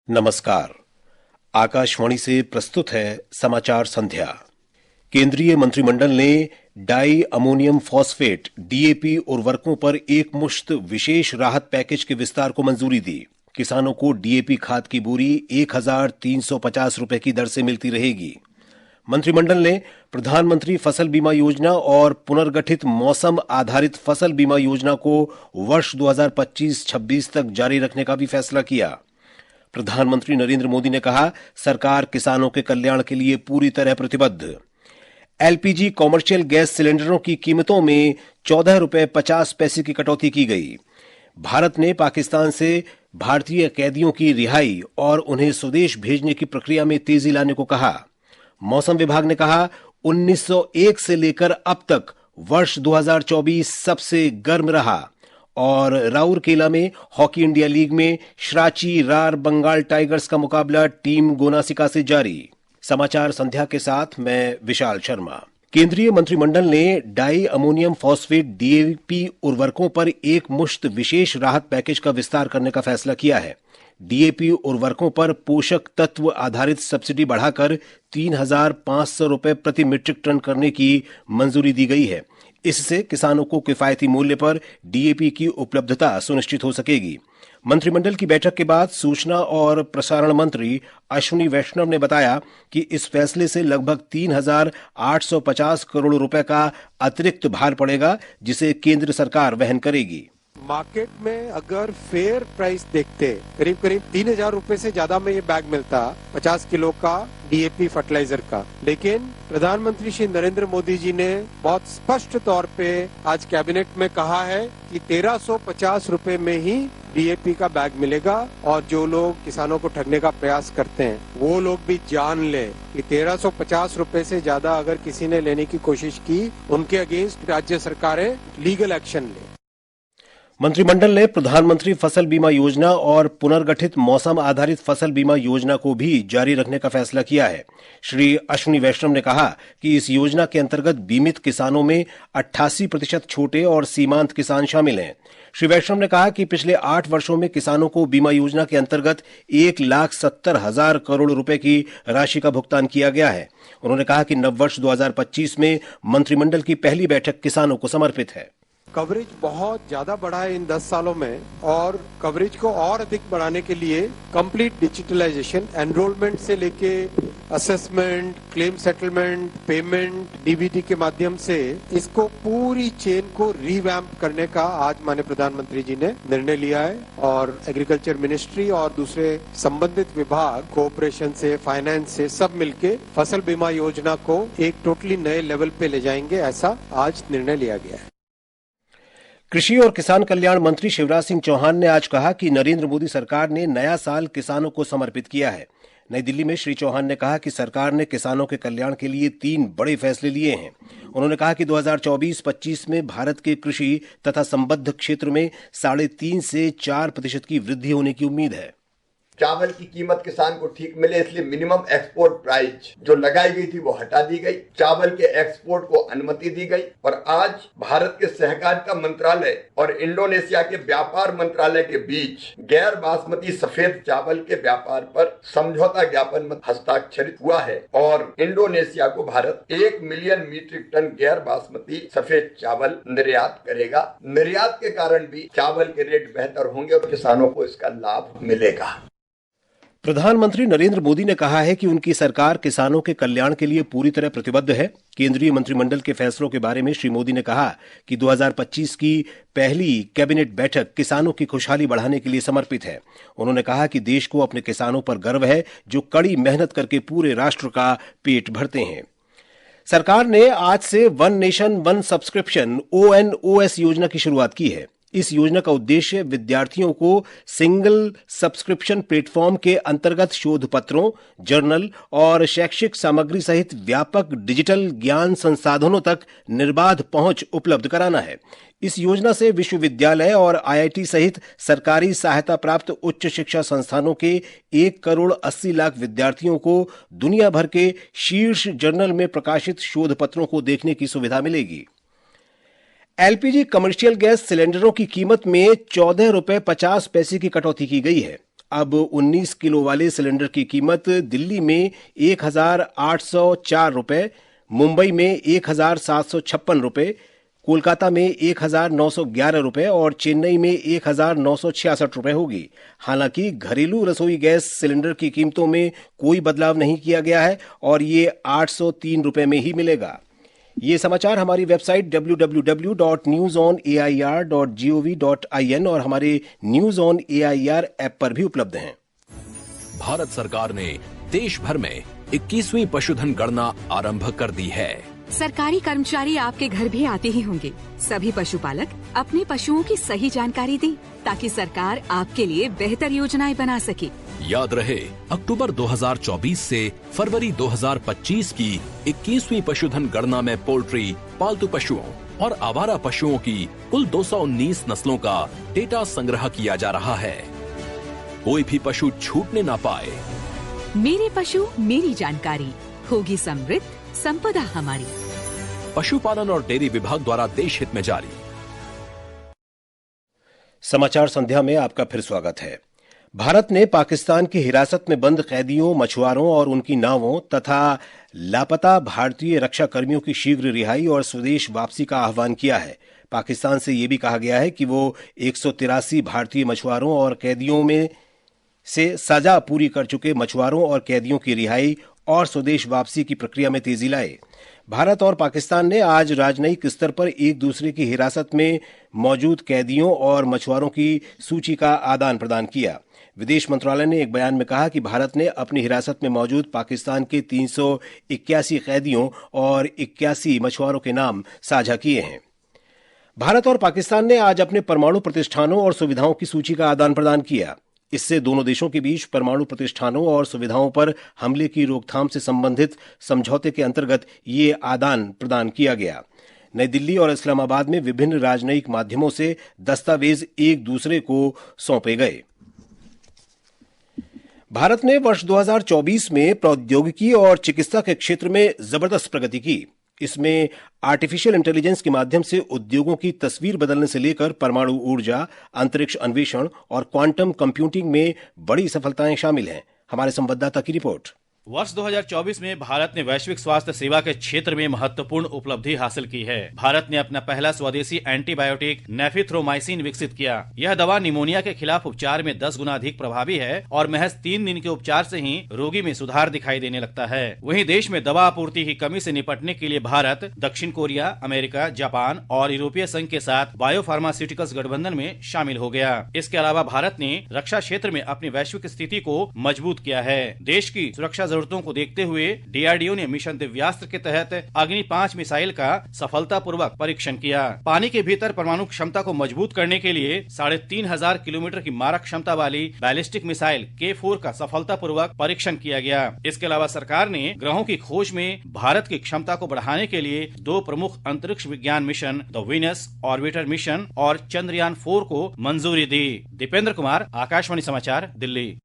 नमस्कार। आकाशवाणी से प्रस्तुत है समाचार संध्या। केंद्रीय मंत्रिमंडल ने डाई अमोनियम फॉस्फेट डीएपी उर्वरकों पर एक मुश्त विशेष राहत पैकेज के विस्तार को मंजूरी दी। किसानों को डीएपी खाद की बोरी 1,350 रुपए की दर से मिलती रहेगी। मंत्रिमंडल ने प्रधानमंत्री फसल बीमा योजना और पुनर्गठित मौसम आधारित फसल बीमा योजना को वर्ष 2025-26 तक जारी रखने का भी फैसला किया। प्रधानमंत्री नरेंद्र मोदी ने कहा, सरकार किसानों के कल्याण के लिए पूरी तरह प्रतिबद्ध। एलपीजी कॉमर्शियल गैस सिलेंडरों की कीमतों में 14 रुपए 50 पैसे की कटौती की गई। भारत ने पाकिस्तान से भारतीय कैदियों की रिहाई और उन्हें स्वदेश भेजने की प्रक्रिया में तेजी लाने को कहा। मौसम विभाग ने कहा, 1901 से लेकर अब तक वर्ष 2024 सबसे गर्म रहा। और राउरकेला में हॉकी इंडिया लीग में श्राची रार बंगाल टाइगर्स का मुकाबला टीम गोनासिका से जारी। समाचार संध्या के साथ मैं विशाल शर्मा। केंद्रीय मंत्रिमंडल ने डाई अमोनियम फॉस्फेट डीएपी उर्वरकों पर एक मुश्त विशेष राहत पैकेज का विस्तार करने का फैसला किया है। डीएपी उर्वरकों पर पोषक तत्व आधारित सब्सिडी बढ़ाकर 3,500 रुपए प्रति मीट्रिक टन करने की मंजूरी दी गई है। इससे किसानों को किफायती मूल्य पर डीएपी की उपलब्धता सुनिश्चित हो सकेगी। मंत्रिमंडल की बैठक के बाद सूचना और प्रसारण मंत्री अश्विनी वैष्णव ने बताया कि इस फैसले से लगभग 3,850 करोड़ रुपए का अतिरिक्त भार पड़ेगा, जिसे केंद्र सरकार वहन करेगी। मार्केट में अगर फेयर प्राइस देखते करीब करीब 3,000 रुपए से ज्यादा में ये बैग मिलता 50 किलो का डीएपी फर्टिलाइजर का। लेकिन प्रधानमंत्री श्री नरेंद्र मोदी जी ने बहुत स्पष्ट तौर पे आज कैबिनेट में कहा है कि 1,350 रुपए में ही डीएपी का बैग मिलेगा। और जो लोग किसानों को ठगने का प्रयास करते हैं वो लोग भी जान ले कि 1,350 रुपए से ज्यादा अगर किसी ने लेने की कोशिश की, उनके अगेंस्ट राज्य सरकारें लीगल एक्शन ले। मंत्रिमंडल ने प्रधानमंत्री फसल बीमा योजना और पुनर्गठित मौसम आधारित फसल बीमा योजना को भी जारी रखने का फैसला किया है। श्री अश्विनी वैष्णव ने कहा कि इस योजना के अंतर्गत बीमित किसानों में 88% छोटे और सीमांत किसान शामिल हैं। श्री वैष्णव ने कहा कि पिछले 8 वर्षों में किसानों को बीमा योजना के अंतर्गत 1,70,000 करोड़ रुपए की राशि का भुगतान किया गया है। उन्होंने कहा कि नववर्ष 2025 में मंत्रिमंडल की पहली बैठक किसानों को समर्पित है। कवरेज बहुत ज्यादा बढ़ा है इन 10 सालों में, और कवरेज को और अधिक बढ़ाने के लिए कंप्लीट डिजिटलाइजेशन, एनरोलमेंट से लेके assessment, claim settlement, payment, DBT के माध्यम से इसको पूरी चेन को रिवैम्प करने का आज माननीय प्रधानमंत्री जी ने निर्णय लिया है। और एग्रीकल्चर मिनिस्ट्री और दूसरे संबंधित विभाग कोऑपरेशन से, फाइनेंस से सब मिलके फसल बीमा योजना को एक टोटली नए लेवल पे ले जाएंगे, ऐसा आज निर्णय लिया गया है। कृषि और किसान कल्याण मंत्री शिवराज सिंह चौहान ने आज कहा कि नरेंद्र मोदी सरकार ने नया साल किसानों को समर्पित किया है। नई दिल्ली में श्री चौहान ने कहा कि सरकार ने किसानों के कल्याण के लिए 3 बड़े फैसले लिए हैं। उन्होंने कहा कि 2024-25 में भारत के कृषि तथा संबद्ध क्षेत्र में 3.5 से 4% की वृद्धि होने की उम्मीद है। चावल की कीमत किसान को ठीक मिले, इसलिए मिनिमम एक्सपोर्ट प्राइस जो लगाई गई थी वो हटा दी गई। चावल के एक्सपोर्ट को अनुमति दी गई। और आज भारत के सहकारिता मंत्रालय और इंडोनेशिया के व्यापार मंत्रालय के बीच गैर बासमती सफेद चावल के व्यापार पर समझौता ज्ञापन में हस्ताक्षरित हुआ है। और इंडोनेशिया को भारत 1 मिलियन मीट्रिक टन गैर बासमती सफेद चावल निर्यात करेगा। निर्यात के कारण भी चावल के रेट बेहतर होंगे और किसानों को इसका लाभ मिलेगा। प्रधानमंत्री नरेंद्र मोदी ने कहा है कि उनकी सरकार किसानों के कल्याण के लिए पूरी तरह प्रतिबद्ध है। केंद्रीय मंत्रिमंडल के फैसलों के बारे में श्री मोदी ने कहा कि 2025 की पहली कैबिनेट बैठक किसानों की खुशहाली बढ़ाने के लिए समर्पित है। उन्होंने कहा कि देश को अपने किसानों पर गर्व है, जो कड़ी मेहनत करके पूरे राष्ट्र का पेट भरते हैं। सरकार ने आज से one nation one subscription ONOS योजना की शुरुआत की है। इस योजना का उद्देश्य विद्यार्थियों को सिंगल सब्सक्रिप्शन प्लेटफॉर्म के अंतर्गत शोध पत्रों, जर्नल और शैक्षिक सामग्री सहित व्यापक डिजिटल ज्ञान संसाधनों तक निर्बाध पहुंच उपलब्ध कराना है। इस योजना से विश्वविद्यालय और IIT सहित सरकारी सहायता प्राप्त उच्च शिक्षा संस्थानों के 1,80,00,000 विद्यार्थियों को दुनिया भर के शीर्ष जर्नल में प्रकाशित शोध पत्रों को देखने की सुविधा मिलेगी। एलपीजी कमर्शियल गैस सिलेंडरों की कीमत में 14 रुपए 50 पैसे की कटौती की गई है। अब 19 किलो वाले सिलेंडर की कीमत दिल्ली में 1,804 रुपए, मुंबई में 1,756 रुपए, कोलकाता में 1,911 रुपए और चेन्नई में 1,966 रुपए होगी। हालांकि घरेलू रसोई गैस सिलेंडर की कीमतों में कोई बदलाव नहीं किया गया है और ये 803 रुपए में ही मिलेगा। ये समाचार हमारी वेबसाइट www.newsonair.gov.in और हमारे न्यूज ऑन AIR ऐप पर भी उपलब्ध हैं। भारत सरकार ने देश भर में 21वीं पशुधन गणना आरंभ कर दी है। सरकारी कर्मचारी आपके घर भी आते ही होंगे। सभी पशुपालक अपने पशुओं की सही जानकारी दें ताकि सरकार आपके लिए बेहतर योजनाएं बना सके। याद रहे, अक्टूबर 2024 से फरवरी 2025 की 21वीं पशुधन गणना में पोल्ट्री, पालतू पशुओं और आवारा पशुओं की कुल 219 नस्लों का डेटा संग्रह किया जा रहा है। कोई भी पशु छूटने ना पाए। मेरे पशु मेरी जानकारी, होगी समृद्ध संपदा हमारी। पशुपालन और डेयरी विभाग द्वारा देश हित में जारी। समाचार संध्या में आपका फिर स्वागत है। भारत ने पाकिस्तान की हिरासत में बंद कैदियों, मछुआरों और उनकी नावों तथा लापता भारतीय रक्षा कर्मियों की शीघ्र रिहाई और स्वदेश वापसी का आह्वान किया है। पाकिस्तान से यह भी कहा गया है कि वो 183 भारतीय मछुआरों और कैदियों में से सजा पूरी कर चुके मछुआरों और कैदियों की रिहाई और स्वदेश वापसी की प्रक्रिया में तेजी लाए। भारत और पाकिस्तान ने आज राजनयिक स्तर पर एक दूसरे की हिरासत में मौजूद कैदियों और मछुआरों की सूची का आदान प्रदान किया। विदेश मंत्रालय ने एक बयान में कहा कि भारत ने अपनी हिरासत में मौजूद पाकिस्तान के 381 कैदियों और 81 मछुआरों के नाम साझा किए हैं। भारत और पाकिस्तान ने आज अपने परमाणु प्रतिष्ठानों और सुविधाओं की सूची का आदान प्रदान किया। इससे दोनों देशों के बीच परमाणु प्रतिष्ठानों और सुविधाओं पर हमले की रोकथाम से संबंधित समझौते के अंतर्गत ये आदान प्रदान किया गया। नई दिल्ली और इस्लामाबाद में विभिन्न राजनयिक माध्यमों से दस्तावेज एक दूसरे को सौंपे गए। भारत ने वर्ष 2024 में प्रौद्योगिकी और चिकित्सा के क्षेत्र में जबरदस्त प्रगति की। इसमें आर्टिफिशियल इंटेलिजेंस के माध्यम से उद्योगों की तस्वीर बदलने से लेकर परमाणु ऊर्जा, अंतरिक्ष अन्वेषण और क्वांटम कंप्यूटिंग में बड़ी सफलताएं शामिल हैं। हमारे संवाददाता की रिपोर्ट। वर्ष 2024 में भारत ने वैश्विक स्वास्थ्य सेवा के क्षेत्र में महत्वपूर्ण उपलब्धि हासिल की है। भारत ने अपना पहला स्वदेशी एंटीबायोटिक नेफिथ्रोमाइसिन विकसित किया। यह दवा निमोनिया के खिलाफ उपचार में 10 गुना अधिक प्रभावी है और महज 3 दिन के उपचार से ही रोगी में सुधार दिखाई देने लगता है। वहीं देश में दवा आपूर्ति की कमी से निपटने के लिए भारत, दक्षिण कोरिया, अमेरिका, जापान और यूरोपीय संघ के साथ बायो फार्मास्यूटिकल्स गठबंधन में शामिल हो गया। इसके अलावा भारत ने रक्षा क्षेत्र में अपनी वैश्विक स्थिति को मजबूत किया है। देश की सुरक्षा जरूरतों को देखते हुए DRDO ने मिशन दिव्यास्त्र के तहत अग्नि 5 मिसाइल का सफलतापूर्वक परीक्षण किया। पानी के भीतर परमाणु क्षमता को मजबूत करने के लिए 3500 किलोमीटर की मारक क्षमता वाली बैलिस्टिक मिसाइल K4 का सफलतापूर्वक परीक्षण किया गया। इसके अलावा सरकार ने ग्रहों की खोज में भारत की क्षमता को बढ़ाने के लिए 2 प्रमुख अंतरिक्ष विज्ञान mission the Venus orbiter mission और चंद्रयान 4 को मंजूरी दी। दीपेंद्र कुमार, आकाशवाणी समाचार, दिल्ली।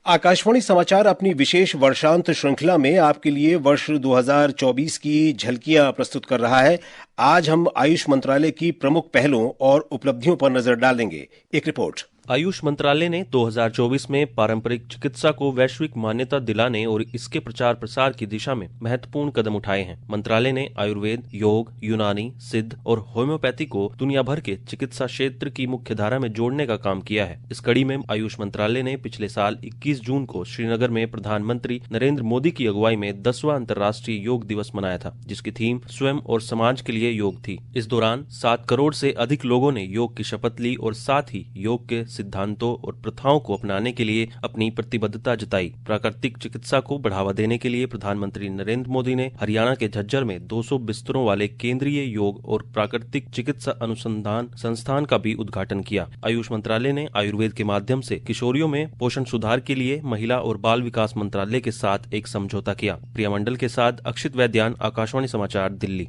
आकाशवाणी समाचार अपनी विशेष वर्षांत श्रृंखला में आपके लिए वर्ष 2024 की झलकियां प्रस्तुत कर रहा है। आज हम आयुष मंत्रालय की प्रमुख पहलों और उपलब्धियों पर नजर डालेंगे। एक रिपोर्ट। आयुष मंत्रालय ने 2024 में पारंपरिक चिकित्सा को वैश्विक मान्यता दिलाने और इसके प्रचार प्रसार की दिशा में महत्वपूर्ण कदम उठाए हैं। मंत्रालय ने आयुर्वेद, योग, यूनानी, सिद्ध और होम्योपैथी को दुनिया भर के चिकित्सा क्षेत्र की मुख्य धारा में जोड़ने का काम किया है। इस कड़ी में आयुष मंत्रालय ने पिछले साल 21 जून को श्रीनगर में प्रधानमंत्री नरेंद्र मोदी की अगुवाई में 10वां अंतर्राष्ट्रीय योग दिवस मनाया था, जिसकी थीम स्वयं और समाज के लिए योग थी। इस दौरान 7 करोड़ से अधिक लोगों ने योग की शपथ ली और साथ ही योग के सिद्धांतों और प्रथाओं को अपनाने के लिए अपनी प्रतिबद्धता जताई। प्राकृतिक चिकित्सा को बढ़ावा देने के लिए प्रधानमंत्री नरेंद्र मोदी ने हरियाणा के झज्जर में 200 बिस्तरों वाले केंद्रीय योग और प्राकृतिक चिकित्सा अनुसंधान संस्थान का भी उद्घाटन किया। आयुष मंत्रालय ने आयुर्वेद के माध्यम से किशोरियों में पोषण सुधार के लिए महिला और बाल विकास मंत्रालय के साथ एक समझौता किया। प्रिया मंडल के साथ अक्षित वैद्यान, आकाशवाणी समाचार, दिल्ली।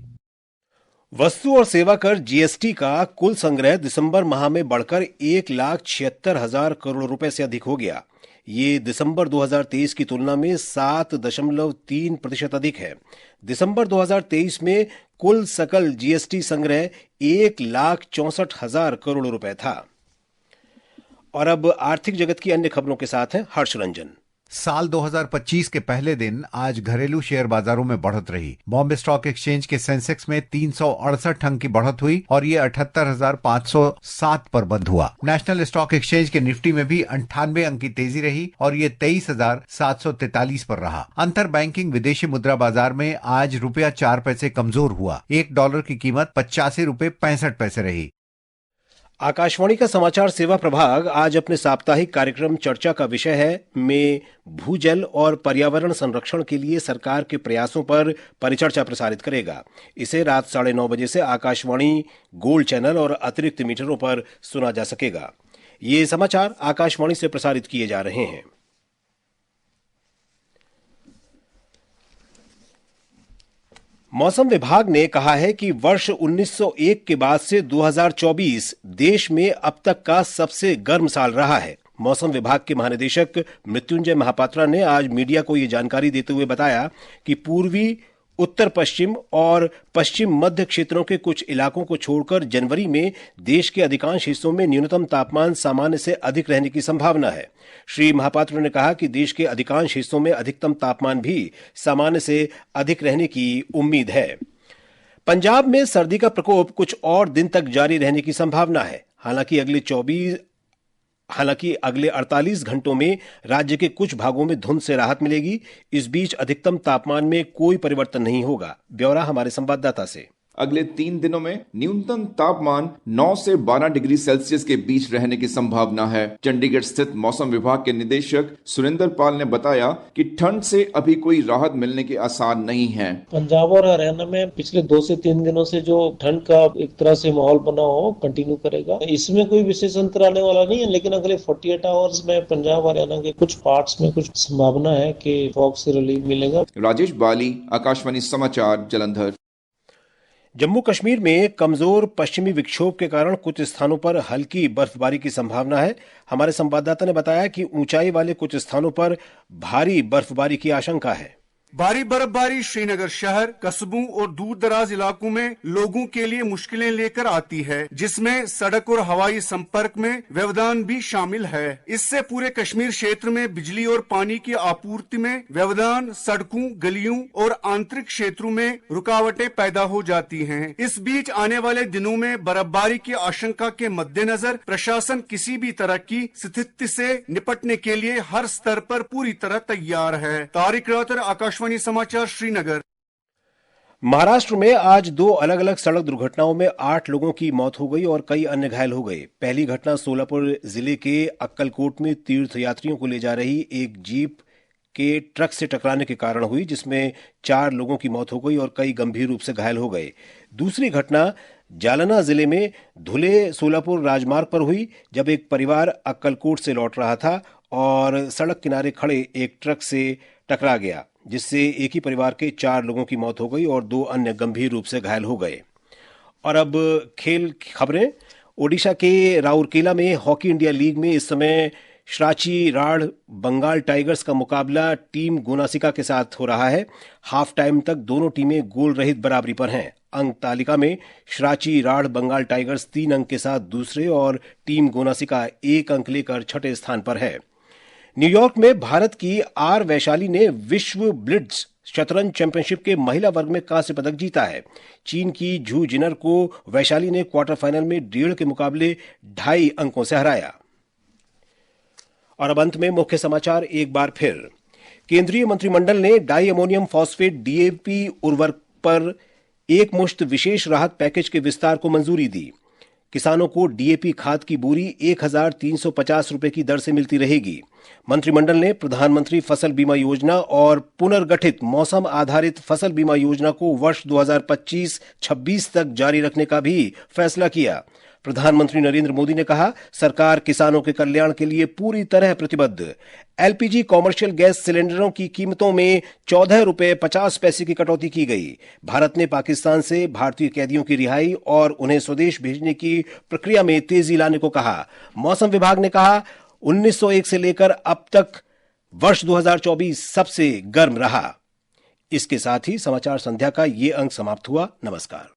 वस्तु और सेवा कर GST का कुल संग्रह दिसंबर माह में बढ़कर 1,76,000 करोड़ रुपए से अधिक हो गया। ये दिसंबर 2023 की तुलना में 7.3% अधिक है। दिसंबर 2023 में कुल सकल GST संग्रह 1,64,000 करोड़ रुपए था। और अब आर्थिक जगत की अन्य खबरों के साथ हैं हर्ष रंजन। साल 2025 के पहले दिन आज घरेलू शेयर बाजारों में बढ़त रही। बॉम्बे स्टॉक एक्सचेंज के सेंसेक्स में 368 अंक की बढ़त हुई और ये 78,507 पर बंद हुआ। नेशनल स्टॉक एक्सचेंज के निफ्टी में भी 98 अंक की तेजी रही और ये 23,743 पर रहा। अंतर बैंकिंग विदेशी मुद्रा बाजार में आज ₹4 कमजोर हुआ। $1 की कीमत 85 रुपए 65 पैसे रही। आकाशवाणी का समाचार सेवा प्रभाग आज अपने साप्ताहिक कार्यक्रम चर्चा का विषय है में भूजल और पर्यावरण संरक्षण के लिए सरकार के प्रयासों पर परिचर्चा प्रसारित करेगा। इसे रात 9:30 बजे से आकाशवाणी गोल्ड चैनल और अतिरिक्त मीटरों पर सुना जा सकेगा। ये समाचार आकाशवाणी से प्रसारित किए जा रहे हैं। मौसम विभाग ने कहा है कि वर्ष 1901 के बाद से 2024 देश में अब तक का सबसे गर्म साल रहा है। मौसम विभाग के महानिदेशक मृत्युंजय महापात्रा ने आज मीडिया को यह जानकारी देते हुए बताया कि पूर्वी, उत्तर पश्चिम और पश्चिम मध्य क्षेत्रों के कुछ इलाकों को छोड़कर जनवरी में देश के अधिकांश हिस्सों में न्यूनतम तापमान सामान्य से अधिक रहने की संभावना है। श्री महापात्र ने कहा कि देश के अधिकांश हिस्सों में अधिकतम तापमान भी सामान्य से अधिक रहने की उम्मीद है। पंजाब में सर्दी का प्रकोप कुछ और दिन तक जारी रहने की संभावना है। हालांकि अगले 48 घंटों में राज्य के कुछ भागों में धुंध से राहत मिलेगी। इस बीच अधिकतम तापमान में कोई परिवर्तन नहीं होगा। ब्यौरा हमारे संवाददाता से। अगले 3 दिनों में न्यूनतम तापमान 9 से 12 डिग्री सेल्सियस के बीच रहने की संभावना है। चंडीगढ़ स्थित मौसम विभाग के निदेशक सुरेंद्र पाल ने बताया कि ठंड से अभी कोई राहत मिलने के आसार नहीं है। पंजाब और हरियाणा में पिछले 2 से 3 दिनों से जो ठंड का एक तरह से माहौल बना हो कंटिन्यू करेगा। इसमें कोई विशेष अंतर आने वाला नहीं है, लेकिन अगले 48 आवर्स में पंजाब हरियाणा के कुछ पार्ट्स में कुछ संभावना है कि फॉग से रिलीफ मिलेगा। राजेश बाली, आकाशवाणी समाचार, जालंधर। जम्मू कश्मीर में कमजोर पश्चिमी विक्षोभ के कारण कुछ स्थानों पर हल्की बर्फबारी की संभावना है। हमारे संवाददाता ने बताया कि ऊंचाई वाले कुछ स्थानों पर भारी बर्फबारी की आशंका है। भारी बर्फबारी श्रीनगर शहर, कस्बों और दूर दराज इलाकों में लोगों के लिए मुश्किलें लेकर आती है, जिसमें सड़क और हवाई संपर्क में व्यवधान भी शामिल है। इससे पूरे कश्मीर क्षेत्र में बिजली और पानी की आपूर्ति में व्यवधान, सड़कों, गलियों और आंतरिक क्षेत्रों में रुकावटें पैदा हो जाती हैं। इस बीच आने वाले दिनों में बर्फबारी की आशंका के मद्देनजर प्रशासन किसी भी तरह की स्थिति से निपटने के लिए हर स्तर पर पूरी तरह तैयार है। तारिक रातर, आकाशवाणी समाचार, श्रीनगर। महाराष्ट्र में आज 2 अलग अलग सड़क दुर्घटनाओं में 8 लोगों की मौत हो गई और कई अन्य घायल हो गए। पहली घटना सोलापुर जिले के अक्कलकोट में तीर्थयात्रियों को ले जा रही एक जीप के ट्रक से टकराने के कारण हुई, जिसमें 4 लोगों की मौत हो गई और कई गंभीर रूप से घायल हो गए। दूसरी घटना जालना जिले में धुले सोलापुर राजमार्ग पर हुई, जब एक परिवार अक्कलकोट से लौट रहा था और सड़क किनारे खड़े एक ट्रक से टकरा गया, जिससे एक ही परिवार के 4 लोगों की मौत हो गई और 2 अन्य गंभीर रूप से घायल हो गए। और अब खेल खबरें। ओडिशा के राउरकेला में हॉकी इंडिया लीग में इस समय श्राची राढ़ बंगाल टाइगर्स का मुकाबला टीम गोनासिका के साथ हो रहा है। हाफ टाइम तक दोनों टीमें गोल रहित बराबरी पर हैं। अंक तालिका में श्राची राढ़ बंगाल टाइगर्स 3 अंक के साथ दूसरे और टीम गोनासिका 1 अंक लेकर छठे स्थान पर है। न्यूयॉर्क में भारत की आर वैशाली ने विश्व ब्लिट्ज शतरंज चैंपियनशिप के महिला वर्ग में कांस्य पदक जीता है। चीन की झू जिनर को वैशाली ने क्वार्टर फाइनल में 1.5 के मुकाबले 2.5 अंकों से हराया। और अब अंत में मुख्य समाचार एक बार फिर। केंद्रीय मंत्रिमंडल ने डाई अमोनियम फॉस्फेट डीएपी उर्वरक पर एक मुश्त विशेष राहत पैकेज के विस्तार को मंजूरी दी। किसानों को डीएपी खाद की बोरी 1,350 रुपए की दर से मिलती रहेगी। मंत्रिमंडल ने प्रधानमंत्री फसल बीमा योजना और पुनर्गठित मौसम आधारित फसल बीमा योजना को वर्ष 2025-26 तक जारी रखने का भी फैसला किया। प्रधानमंत्री नरेंद्र मोदी ने कहा, सरकार किसानों के कल्याण के लिए पूरी तरह प्रतिबद्ध। एलपीजी कॉमर्शियल गैस सिलेंडरों की कीमतों में 14 रुपए 50 पैसे की कटौती की गई। भारत ने पाकिस्तान से भारतीय कैदियों की रिहाई और उन्हें स्वदेश भेजने की प्रक्रिया में तेजी लाने को कहा। मौसम विभाग ने कहा, 1901 से लेकर अब तक वर्ष 2024 सबसे गर्म रहा। इसके साथ ही समाचार संध्या का ये अंक समाप्त हुआ। नमस्कार।